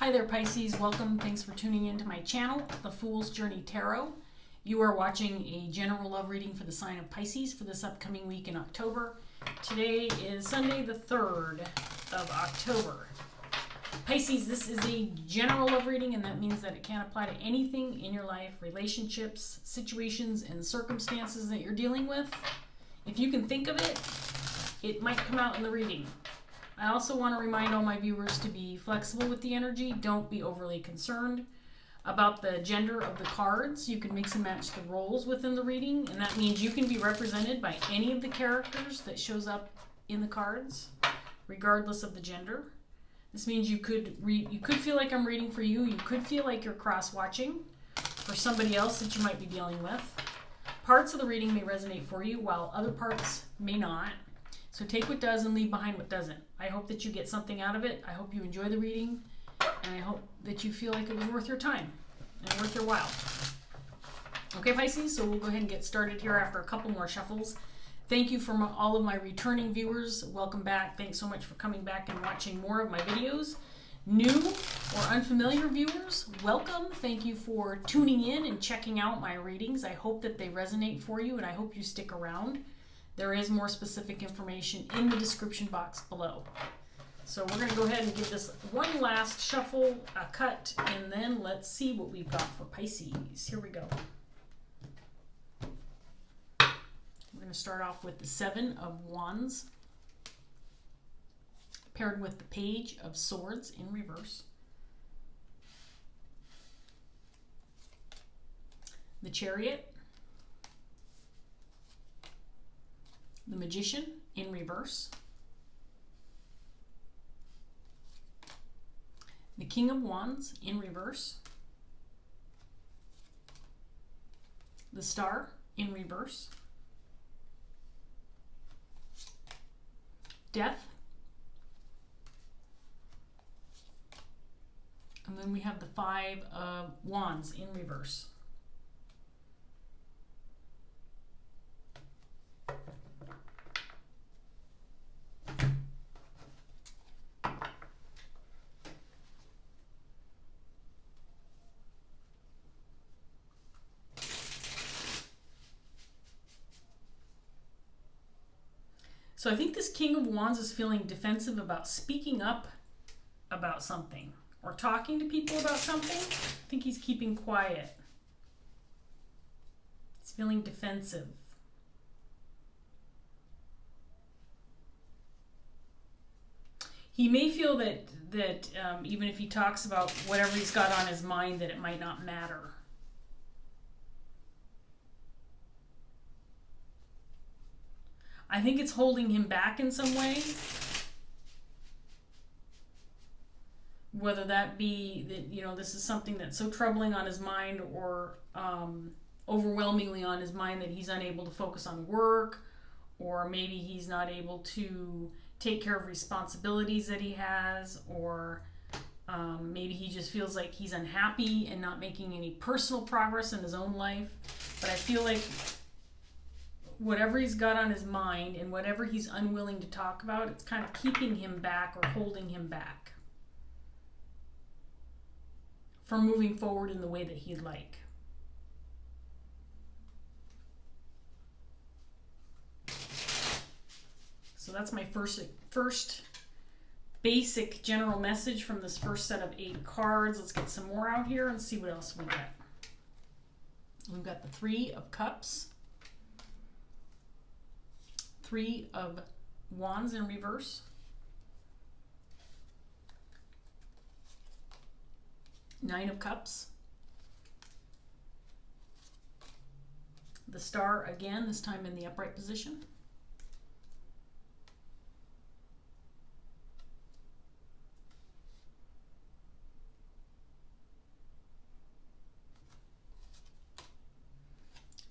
Hi there, Pisces. Welcome. Thanks for tuning in to my channel, The Fool's Journey Tarot. You are watching a general love reading for the sign of Pisces for this upcoming week in October. Today is Sunday, the 3rd of October. Pisces, this is a general love reading, and that means that it can apply to anything in your life, relationships, situations, and circumstances that you're dealing with. If you can think of it, it might come out in the reading. I also want to remind all my viewers to be flexible with the energy. Don't be overly concerned about the gender of the cards. You can mix and match the roles within the reading, and that means you can be represented by any of the characters that shows up in the cards, regardless of the gender. This means you could feel like I'm reading for you. You could feel like you're cross-watching for somebody else that you might be dealing with. Parts of the reading may resonate for you, while other parts may not. So take what does and leave behind what doesn't. I hope that you get something out of it. I hope you enjoy the reading, and I hope that you feel like it was worth your time and worth your while. Okay, Pisces, so we'll go ahead and get started here after a couple more shuffles. Thank you from all of my returning viewers. Welcome back. Thanks so much for coming back and watching more of my videos. New or unfamiliar viewers, welcome. Thank you for tuning in and checking out my readings. I hope that they resonate for you, and I hope you stick around. There is more specific information in the description box below. So we're going to go ahead and give this one last shuffle, a cut, and then let's see what we've got for Pisces. Here we go. We're going to start off with the 7 of Wands, paired with the Page of Swords in reverse, the Chariot, the Magician in reverse, the King of Wands in reverse, the Star in reverse, Death, and then we have the 5 of Wands in reverse. So I think this King of Wands is feeling defensive about speaking up about something or talking to people about something. I think he's keeping quiet. He's feeling defensive. He may feel that even if he talks about whatever he's got on his mind, that it might not matter. I think it's holding him back in some way. Whether that be that, this is something that's so troubling on his mind or overwhelmingly on his mind that he's unable to focus on work, or maybe he's not able to take care of responsibilities that he has, or maybe he just feels like he's unhappy and not making any personal progress in his own life. But I feel like whatever he's got on his mind and whatever he's unwilling to talk about, it's kind of keeping him back or holding him back from moving forward in the way that he'd like. So that's my first basic general message from this first set of 8 cards. Let's get some more out here and see what else we get. We've got the 3 of Cups, 3 of Wands in reverse, 9 of Cups, the Star again, this time in the upright position,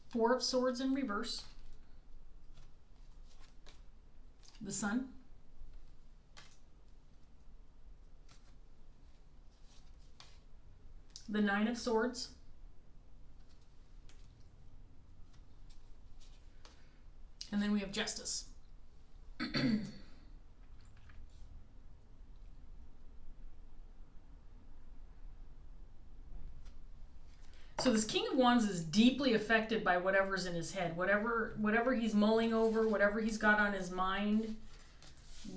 Four of Swords in reverse, the Sun, the 9 of Swords, and then we have Justice. So this King of Wands is deeply affected by whatever's in his head, whatever he's mulling over, whatever he's got on his mind,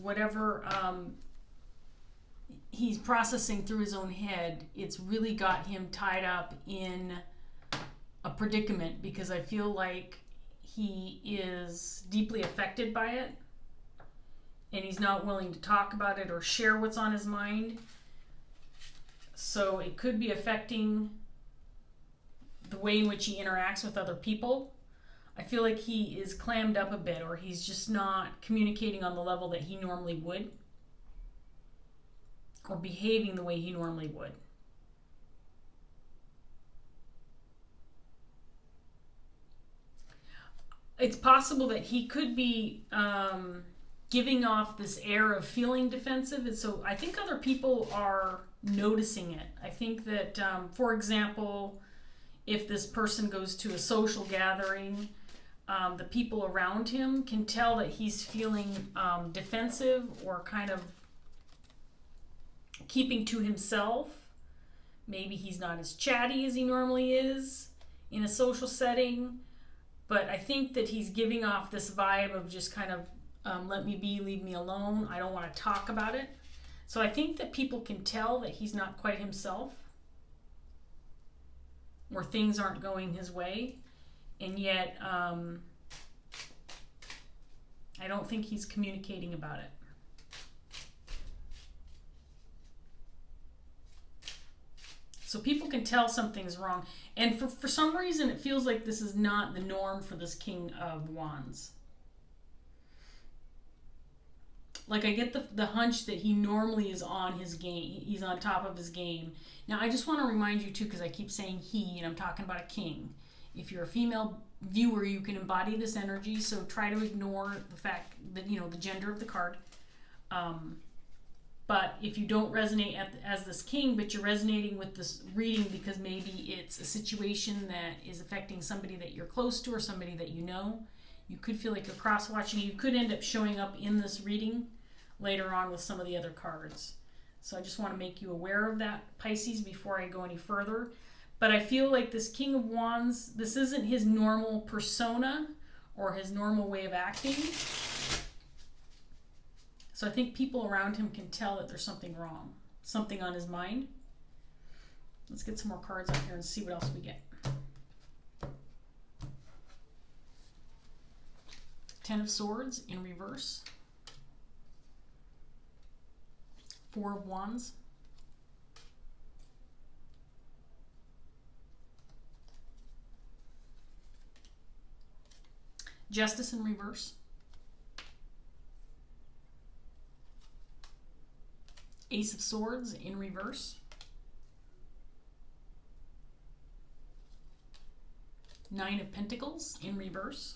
whatever he's processing through his own head. It's really got him tied up in a predicament, because I feel like he is deeply affected by it, and he's not willing to talk about it or share what's on his mind. So it could be affecting the way in which he interacts with other people. I feel like he is clammed up a bit, or he's just not communicating on the level that he normally would, or behaving the way he normally would. It's possible that he could be giving off this air of feeling defensive, and so I think other people are noticing it. I think that, for example, if this person goes to a social gathering, the people around him can tell that he's feeling defensive, or kind of keeping to himself. Maybe he's not as chatty as he normally is in a social setting, but I think that he's giving off this vibe of just kind of, let me be, leave me alone, I don't want to talk about it. So I think that people can tell that he's not quite himself, or things aren't going his way, and yet I don't think he's communicating about it. So people can tell something's wrong, and for some reason it feels like this is not the norm for this King of Wands. Like, I get the hunch that he normally is on his game. He's on top of his game. Now, I just want to remind you, too, because I keep saying he, and I'm talking about a king. If you're a female viewer, you can embody this energy, so try to ignore the fact that, the gender of the card. But if you don't resonate as this king, but you're resonating with this reading because maybe it's a situation that is affecting somebody that you're close to or somebody that you know, you could feel like you're cross-watching. You could end up showing up in this reading later on with some of the other cards. So I just want to make you aware of that, Pisces, before I go any further. But I feel like this King of Wands, this isn't his normal persona or his normal way of acting. So I think people around him can tell that there's something wrong, something on his mind. Let's get some more cards out here and see what else we get. Ten of Swords in reverse. Four of Wands. Justice in reverse. Ace of Swords in reverse. Nine of Pentacles in reverse.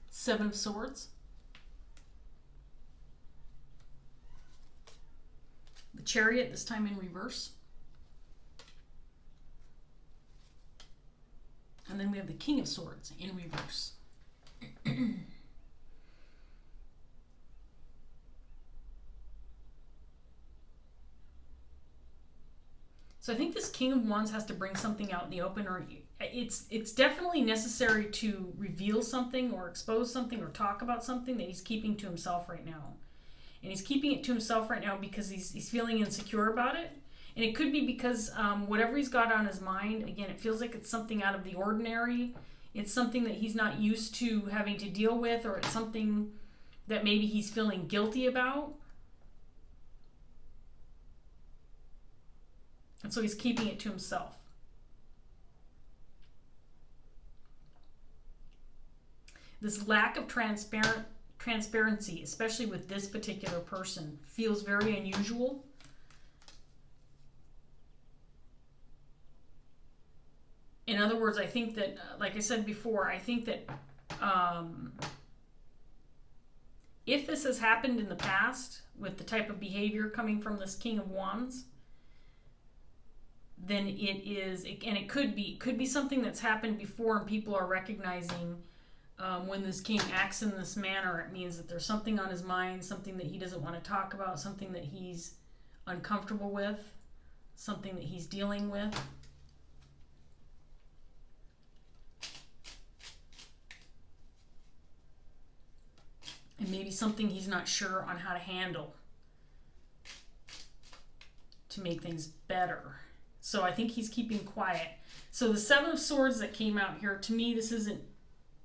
Seven of Swords. The Chariot, this time in reverse. And then we have the King of Swords in reverse. So I think this King of Wands has to bring something out in the open, or it's definitely necessary to reveal something or expose something or talk about something that he's keeping to himself right now. And he's keeping it to himself right now because he's feeling insecure about it. And it could be because whatever he's got on his mind, again, it feels like it's something out of the ordinary. It's something that he's not used to having to deal with, or it's something that maybe he's feeling guilty about. And so he's keeping it to himself. This lack of transparency, especially with this particular person, feels very unusual. In other words, I think that, like I said before, I think that if this has happened in the past with the type of behavior coming from this King of Wands, then it could be something that's happened before, and people are recognizing when this king acts in this manner, it means that there's something on his mind, something that he doesn't want to talk about, something that he's uncomfortable with, something that he's dealing with. And maybe something he's not sure on how to handle to make things better. So I think he's keeping quiet. So the Seven of Swords that came out here, to me, this isn't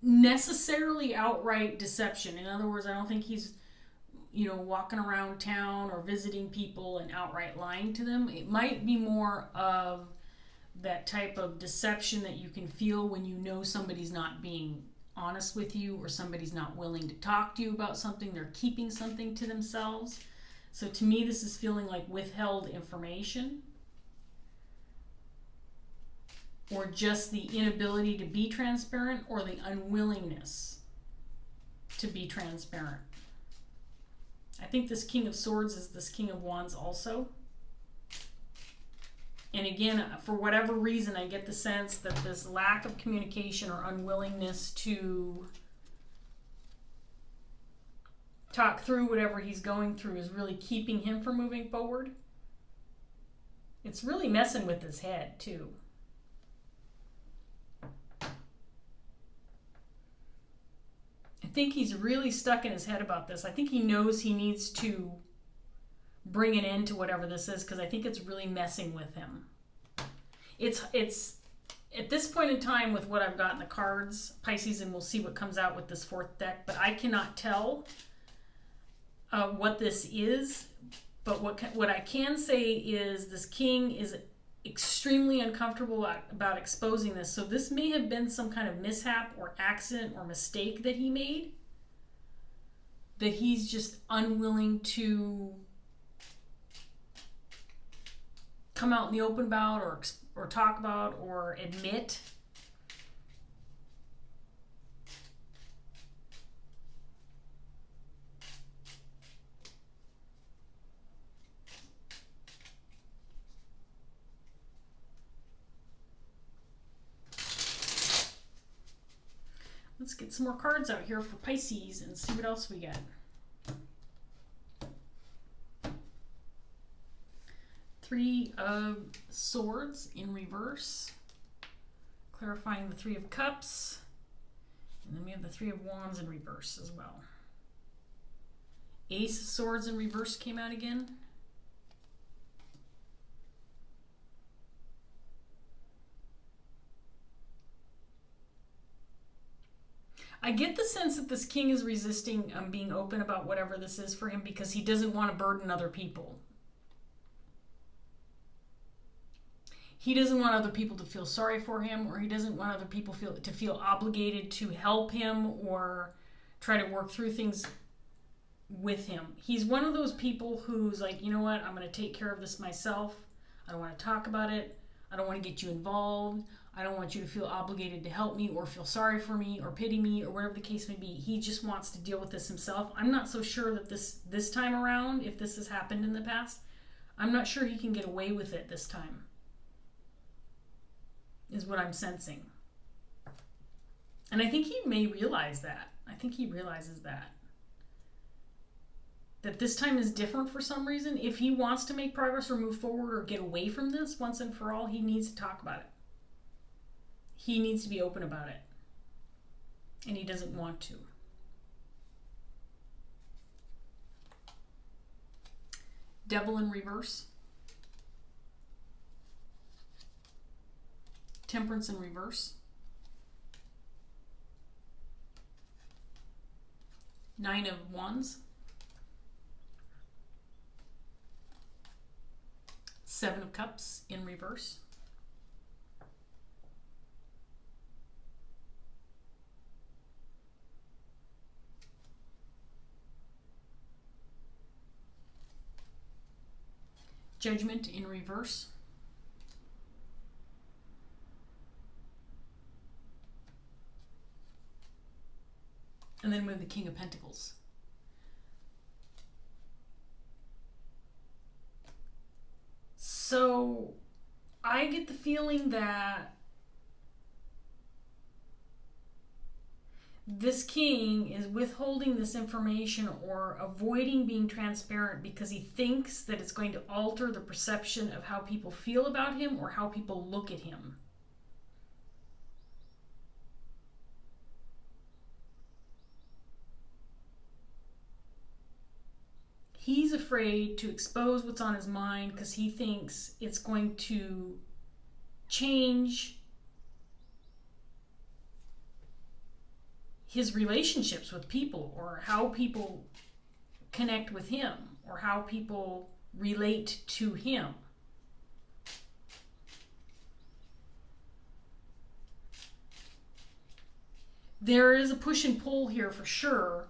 necessarily outright deception. In other words, I don't think he's, walking around town or visiting people and outright lying to them. It might be more of that type of deception that you can feel when you know somebody's not being honest with you, or somebody's not willing to talk to you about something. They're keeping something to themselves. So to me, this is feeling like withheld information, or just the inability to be transparent, or the unwillingness to be transparent. I think this King of Swords is this King of Wands also. And again, for whatever reason, I get the sense that this lack of communication or unwillingness to talk through whatever he's going through is really keeping him from moving forward. It's really messing with his head, too. I think he's really stuck in his head about this. I think he knows he needs to bring an end to whatever this is, because I think it's really messing with him. It's at this point in time, with what I've got in the cards, Pisces, and we'll see what comes out with this fourth deck, but I cannot tell what this is. But what I can say is this king is extremely uncomfortable about exposing this. So this may have been some kind of mishap or accident or mistake that he made, that he's just unwilling to come out in the open about, or talk about, or admit. Let's get some more cards out here for Pisces and see what else we get. Three of Swords in reverse, clarifying the Three of Cups, and then we have the Three of Wands in reverse as well. Ace of Swords in reverse came out again. I get the sense that this king is resisting being open about whatever this is for him, because he doesn't want to burden other people. He doesn't want other people to feel sorry for him, or he doesn't want other people to feel obligated to help him or try to work through things with him. He's one of those people who's like, you know what, I'm going to take care of this myself. I don't want to talk about it. I don't want to get you involved. I don't want you to feel obligated to help me or feel sorry for me or pity me or whatever the case may be. He just wants to deal with this himself. I'm not so sure that this time around, if this has happened in the past, I'm not sure he can get away with it this time, is what I'm sensing. And I think he may realize that. I think he realizes that this time is different for some reason. If he wants to make progress or move forward or get away from this once and for all, he needs to talk about it. He needs to be open about it. And he doesn't want to. Devil in reverse. Temperance in reverse. Nine of Wands. Seven of Cups in reverse. Judgment in reverse. And then we have the King of Pentacles. So I get the feeling that this king is withholding this information or avoiding being transparent because he thinks that it's going to alter the perception of how people feel about him or how people look at him. He's afraid to expose what's on his mind because he thinks it's going to change his relationships with people, or how people connect with him, or how people relate to him. There is a push and pull here for sure.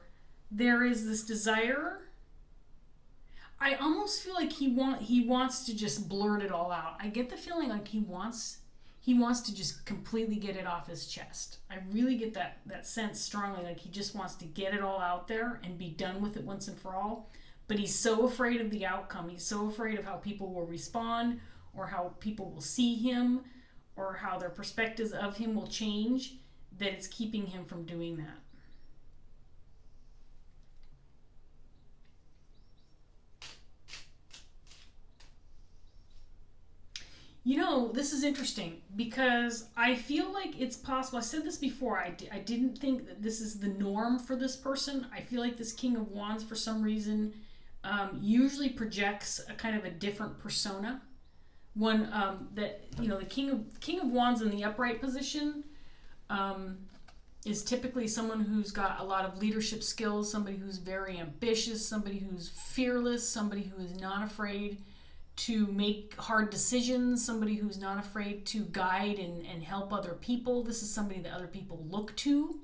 There is this desire. I almost feel like he wants to just blurt it all out. I get the feeling like he wants to just completely get it off his chest. I really get that sense strongly, like he just wants to get it all out there and be done with it once and for all. But he's so afraid of the outcome. He's so afraid of how people will respond, or how people will see him, or how their perspectives of him will change, that it's keeping him from doing that. You know, this is interesting because I feel like it's possible. I said this before. I didn't think that this is the norm for this person. I feel like this King of Wands, for some reason, usually projects a kind of a different persona. One that, you know, the King of Wands in the upright position is typically someone who's got a lot of leadership skills, somebody who's very ambitious, somebody who's fearless, somebody who is not afraid to make hard decisions, somebody who's not afraid to guide and help other people. This is somebody that other people look to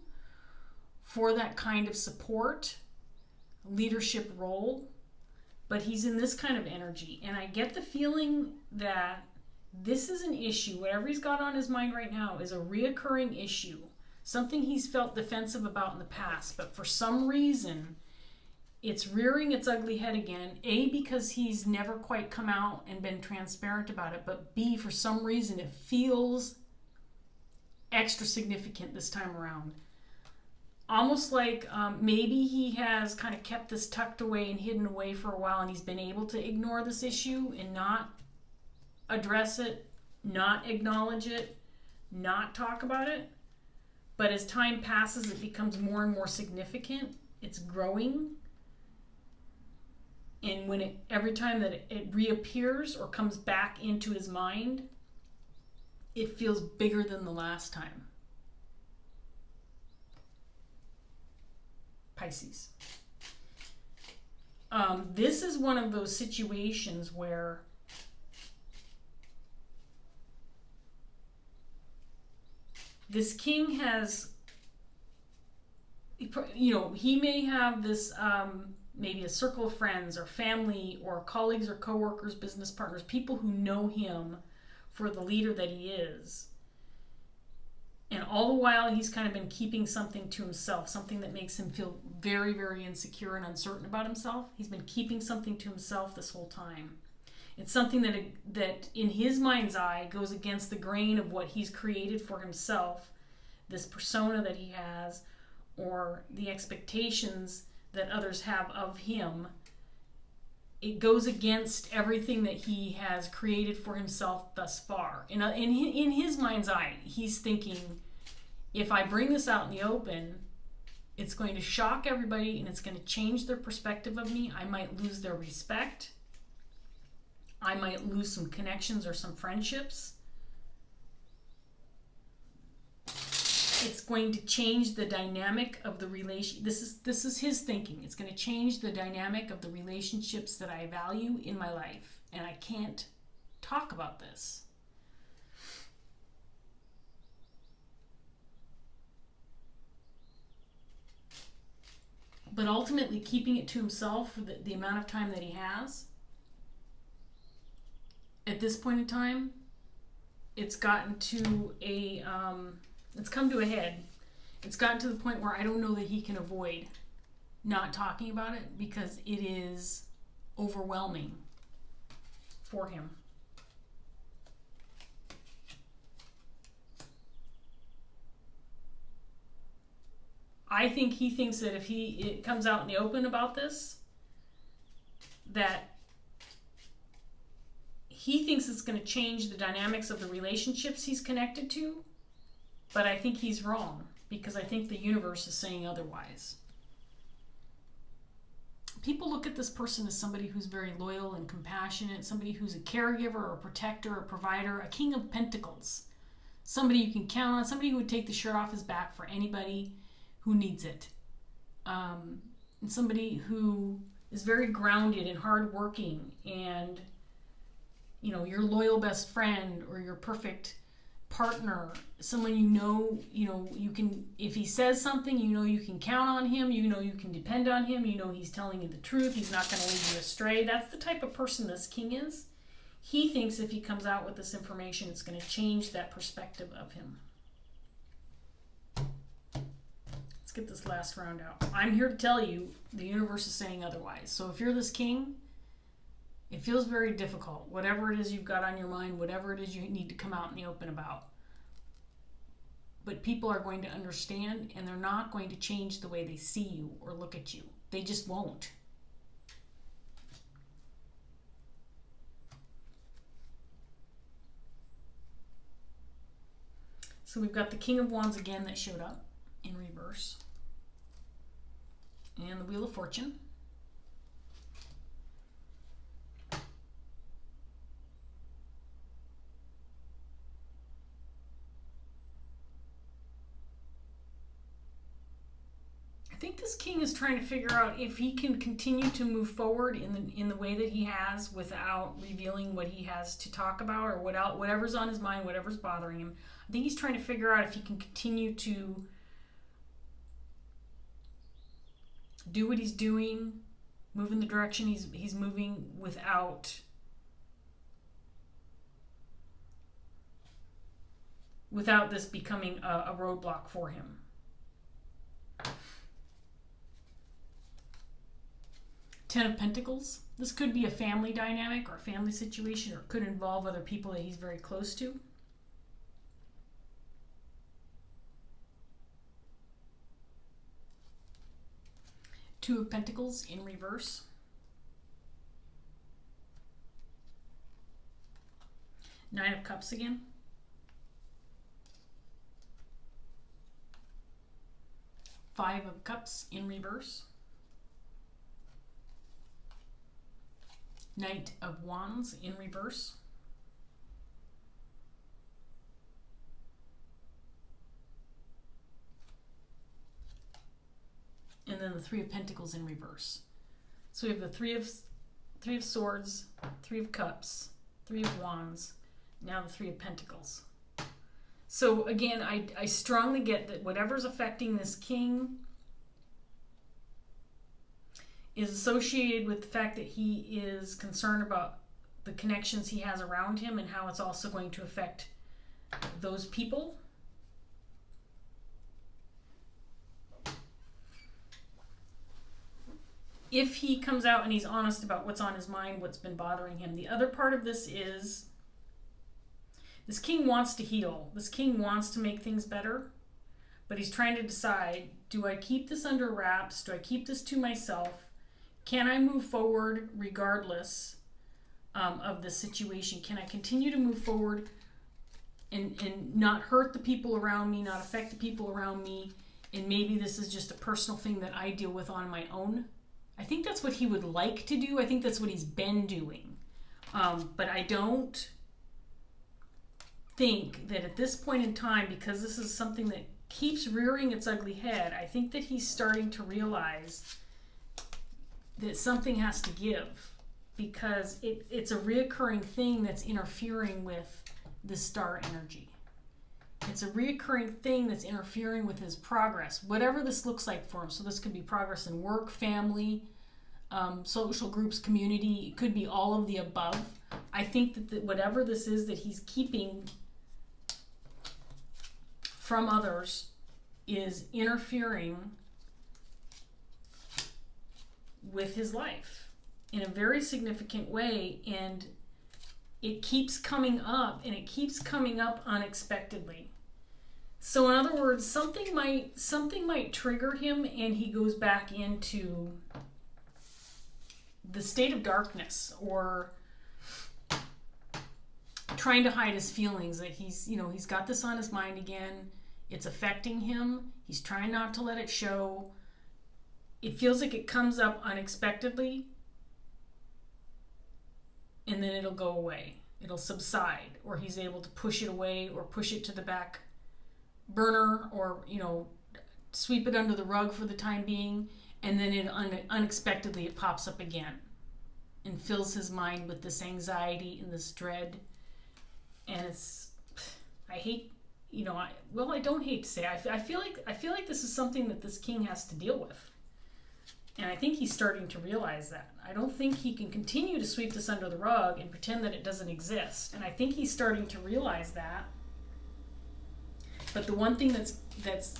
for that kind of support, leadership role. But he's in this kind of energy. And I get the feeling that this is an issue. Whatever he's got on his mind right now is a reoccurring issue. Something he's felt defensive about in the past. But for some reason, it's rearing its ugly head again. A, because he's never quite come out and been transparent about it. But B, for some reason, it feels extra significant this time around. Almost like maybe he has kind of kept this tucked away and hidden away for a while, and he's been able to ignore this issue and not address it, not acknowledge it, not talk about it. But as time passes, it becomes more and more significant. It's growing. And when every time that it reappears or comes back into his mind, it feels bigger than the last time. Pisces. This is one of those situations where this king has, you know, he may have this, maybe a circle of friends or family or colleagues or coworkers, business partners, people who know him for the leader that he is. And all the while, he's kind of been keeping something to himself, something that makes him feel very, very insecure and uncertain about himself. He's been keeping something to himself this whole time. It's something that in his mind's eye goes against the grain of what he's created for himself, this persona that he has, or the expectations that others have of him. It goes against everything that he has created for himself thus far. In his mind's eye, he's thinking, if I bring this out in the open, it's going to shock everybody and it's going to change their perspective of me. I might lose their respect. I might lose some connections or some friendships. It's going to change the dynamic of the relation. This is his thinking. It's going to change the dynamic of the relationships that I value in my life. And I can't talk about this. But ultimately, keeping it to himself for the amount of time that he has, at this point in time, it's gotten to a... it's come to a head. It's gotten to the point where I don't know that he can avoid not talking about it because it is overwhelming for him. I think he thinks that if it comes out in the open about this, that he thinks it's going to change the dynamics of the relationships he's connected to, but I think he's wrong, because I think the universe is saying otherwise. People look at this person as somebody who's very loyal and compassionate, somebody who's a caregiver or a protector or a provider, a king of pentacles, somebody you can count on, somebody who would take the shirt off his back for anybody who needs it, and somebody who is very grounded and hardworking, and your loyal best friend or your perfect partner, someone you can, if he says something, you can count on him, you can depend on him, he's telling you the truth, he's not going to lead you astray. That's the type of person this king is. He thinks if he comes out with this information, it's going to change that perspective of him. Let's get this last round out. I'm here to tell you the universe is saying otherwise. So if you're this king, it feels very difficult. Whatever it is you've got on your mind, whatever it is you need to come out in the open about. But people are going to understand, and they're not going to change the way they see you or look at you. They just won't. So we've got the King of Wands again that showed up in reverse. And the Wheel of Fortune. I think this king is trying to figure out if he can continue to move forward in the way that he has without revealing what he has to talk about, or whatever's on his mind, whatever's bothering him. I think he's trying to figure out if he can continue to do what he's doing, move in the direction he's moving without this becoming a roadblock for him. Ten of Pentacles. This could be a family dynamic or a family situation, or it could involve other people that he's very close to. Two of Pentacles in reverse. Nine of Cups again. Five of Cups in reverse. Knight of Wands in reverse. And then the Three of Pentacles in reverse. So we have the Three of Swords, Three of Cups, Three of Wands, now the Three of Pentacles. So again, I strongly get that whatever's affecting this king is associated with the fact that he is concerned about the connections he has around him and how it's also going to affect those people. If he comes out and he's honest about what's on his mind, what's been bothering him. The other part of this is this king wants to heal. This king wants to make things better, but he's trying to decide, do I keep this under wraps? Do I keep this to myself? Can I move forward regardless of the situation? Can I continue to move forward and not hurt the people around me, not affect the people around me, and maybe this is just a personal thing that I deal with on my own? I think that's what he would like to do. I think that's what he's been doing. But I don't think that at this point in time, because this is something that keeps rearing its ugly head, I think that he's starting to realize that something has to give, because it's a reoccurring thing that's interfering with the star energy. It's a reoccurring thing that's interfering with his progress, whatever this looks like for him. So this could be progress in work, family, social groups, community. It could be all of the above. I think that whatever this is that he's keeping from others is interfering with his life in a very significant way, and it keeps coming up, and it keeps coming up unexpectedly. So in other words, something might trigger him and he goes back into the state of darkness, or trying to hide his feelings, that he's got this on his mind again. It's affecting him. He's trying not to let it show. It feels like it comes up unexpectedly, and then it'll go away. It'll subside, or he's able to push it away or push it to the back burner, or sweep it under the rug for the time being, and then unexpectedly it pops up again and fills his mind with this anxiety and this dread. And I don't hate to say it. I feel like this is something that this king has to deal with. And I think he's starting to realize that. I don't think he can continue to sweep this under the rug and pretend that it doesn't exist. And I think he's starting to realize that. But the one thing that's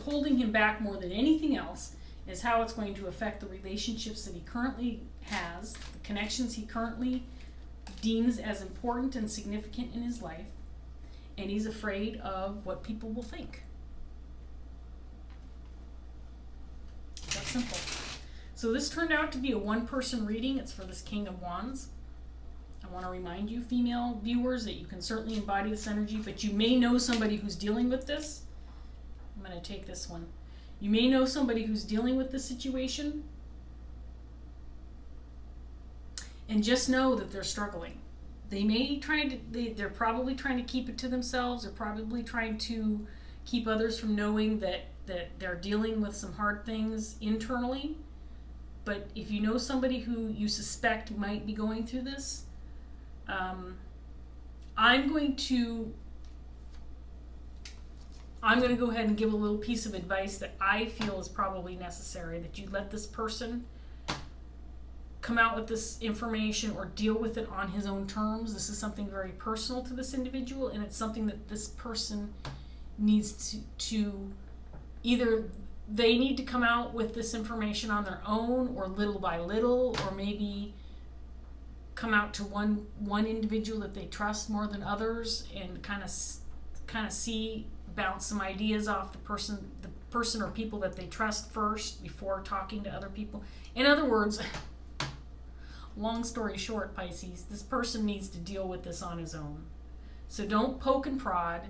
holding him back more than anything else is how it's going to affect the relationships that he currently has, the connections he currently deems as important and significant in his life. And he's afraid of what people will think. It's that simple. So this turned out to be a one-person reading. It's for this King of Wands. I want to remind you, female viewers, that you can certainly embody this energy, but you may know somebody who's dealing with this. I'm going to take this one. You may know somebody who's dealing with this situation, and just know that they're struggling. They're probably trying to keep it to themselves. They're probably trying to keep others from knowing that they're dealing with some hard things internally. But if you know somebody who you suspect might be going through this, I'm going to go ahead and give a little piece of advice that I feel is probably necessary, that you let this person come out with this information or deal with it on his own terms. This is something very personal to this individual, and it's something that this person needs to either they need to come out with this information on their own, or little by little, or maybe come out to one individual that they trust more than others, and kind of bounce some ideas off the person or people that they trust first before talking to other people. In other words, long story short, Pisces, this person needs to deal with this on his own. So don't poke and prod.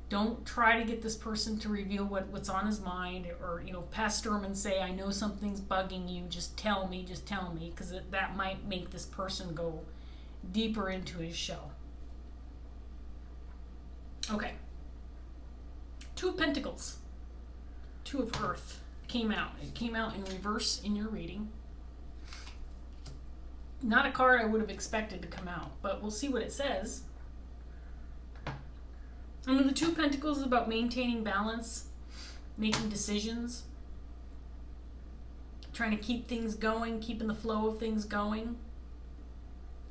Don't try to get this person to reveal what's on his mind, or pester him and say, I know something's bugging you, just tell me, because that might make this person go deeper into his shell. Okay. Two of Pentacles, Two of Earth came out. It came out in reverse in your reading. Not a card I would have expected to come out, but we'll see what it says. The Two of Pentacles is about maintaining balance, making decisions, trying to keep things going, keeping the flow of things going,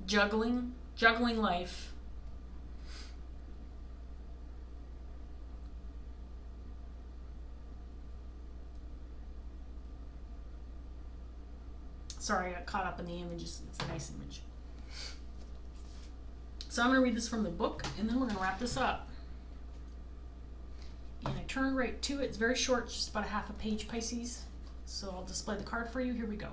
juggling life. Sorry, I got caught up in the images. It's a nice image. So I'm going to read this from the book, and then we're going to wrap this up. And I turn right to it. It's very short, just about a half a page, Pisces. So I'll display the card for you. Here we go.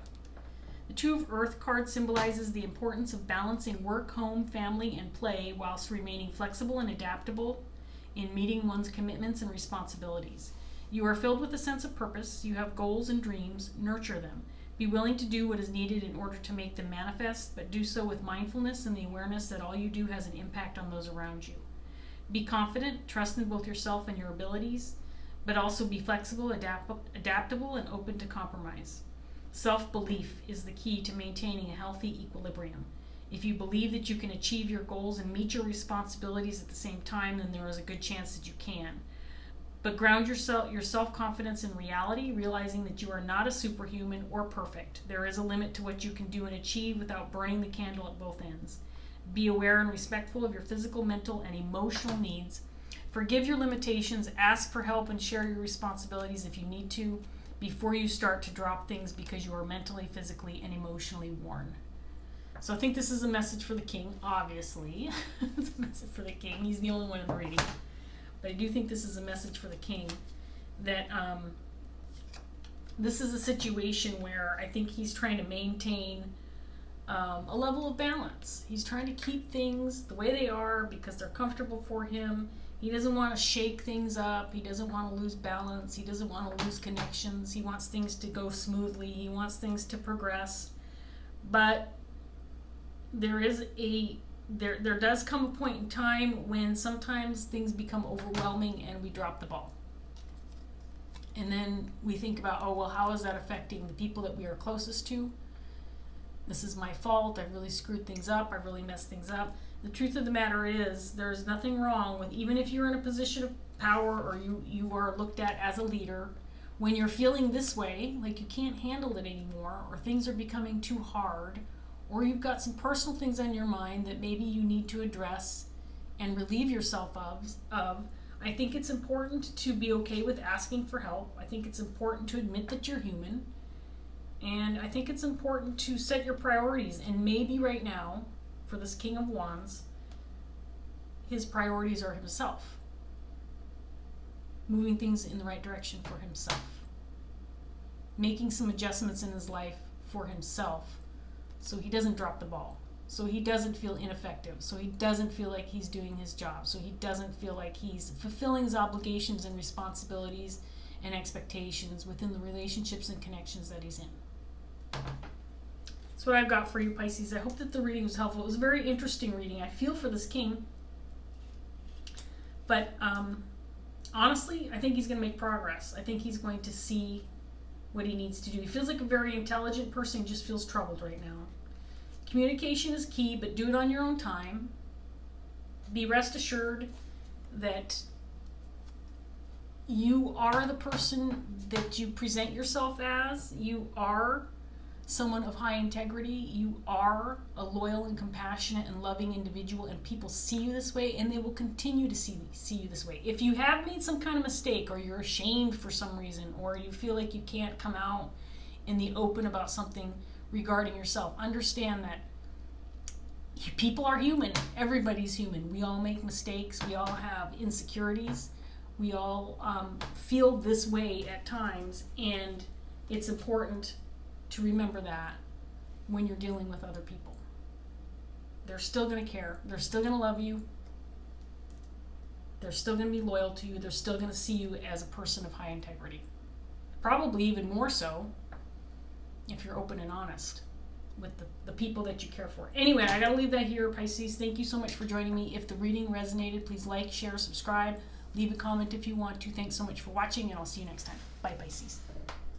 The Two of Earth card symbolizes the importance of balancing work, home, family, and play whilst remaining flexible and adaptable in meeting one's commitments and responsibilities. You are filled with a sense of purpose. You have goals and dreams. Nurture them. Be willing to do what is needed in order to make them manifest, but do so with mindfulness and the awareness that all you do has an impact on those around you. Be confident, trust in both yourself and your abilities, but also be flexible, adaptable, and open to compromise. Self-belief is the key to maintaining a healthy equilibrium. If you believe that you can achieve your goals and meet your responsibilities at the same time, then there is a good chance that you can. But ground your self-confidence in reality, realizing that you are not a superhuman or perfect. There is a limit to what you can do and achieve without burning the candle at both ends. Be aware and respectful of your physical, mental, and emotional needs. Forgive your limitations, ask for help, and share your responsibilities if you need to before you start to drop things because you are mentally, physically, and emotionally worn. So I think this is a message for the king, obviously. It's a message for the king. He's the only one in the reading. but I do think this is a message for the king, that this is a situation where I think he's trying to maintain a level of balance. He's trying to keep things the way they are because they're comfortable for him. He doesn't want to shake things up. He doesn't want to lose balance. He doesn't want to lose connections. He wants things to go smoothly. He wants things to progress. But there does come a point in time when sometimes things become overwhelming and we drop the ball. And then we think about, oh, well, how is that affecting the people that we are closest to? This is my fault. I've really screwed things up. I've really messed things up. The truth of the matter is there's nothing wrong with, even if you're in a position of power or you are looked at as a leader, when you're feeling this way, like you can't handle it anymore, or things are becoming too hard, or you've got some personal things on your mind that maybe you need to address and relieve yourself of, I think it's important to be okay with asking for help. I think it's important to admit that you're human. And I think it's important to set your priorities. And maybe right now, for this King of Wands, his priorities are himself. Moving things in the right direction for himself. Making some adjustments in his life for himself so he doesn't drop the ball. So he doesn't feel ineffective. So he doesn't feel like he's doing his job. So he doesn't feel like he's fulfilling his obligations and responsibilities and expectations within the relationships and connections that he's in. That's what I've got for you, Pisces. I hope that the reading was helpful. It was a very interesting reading. I feel for this king. But honestly, I think he's going to make progress. I think he's going to see what he needs to do. He feels like a very intelligent person. He just feels troubled right now. Communication is key, but do it on your own time. Be rest assured that you are the person that you present yourself as. You are someone of high integrity. You are a loyal and compassionate and loving individual, and people see you this way, and they will continue to see you this way. If you have made some kind of mistake, or you're ashamed for some reason, or you feel like you can't come out in the open about something regarding yourself, understand that people are human. Everybody's human. We all make mistakes. We all have insecurities. We all feel this way at times, and it's important to remember that when you're dealing with other people. They're still going to care. They're still going to love you. They're still going to be loyal to you. They're still going to see you as a person of high integrity. Probably even more so if you're open and honest with the people that you care for. Anyway, I got to leave that here, Pisces. Thank you so much for joining me. If the reading resonated, please like, share, subscribe. Leave a comment if you want to. Thanks so much for watching, and I'll see you next time. Bye, Pisces.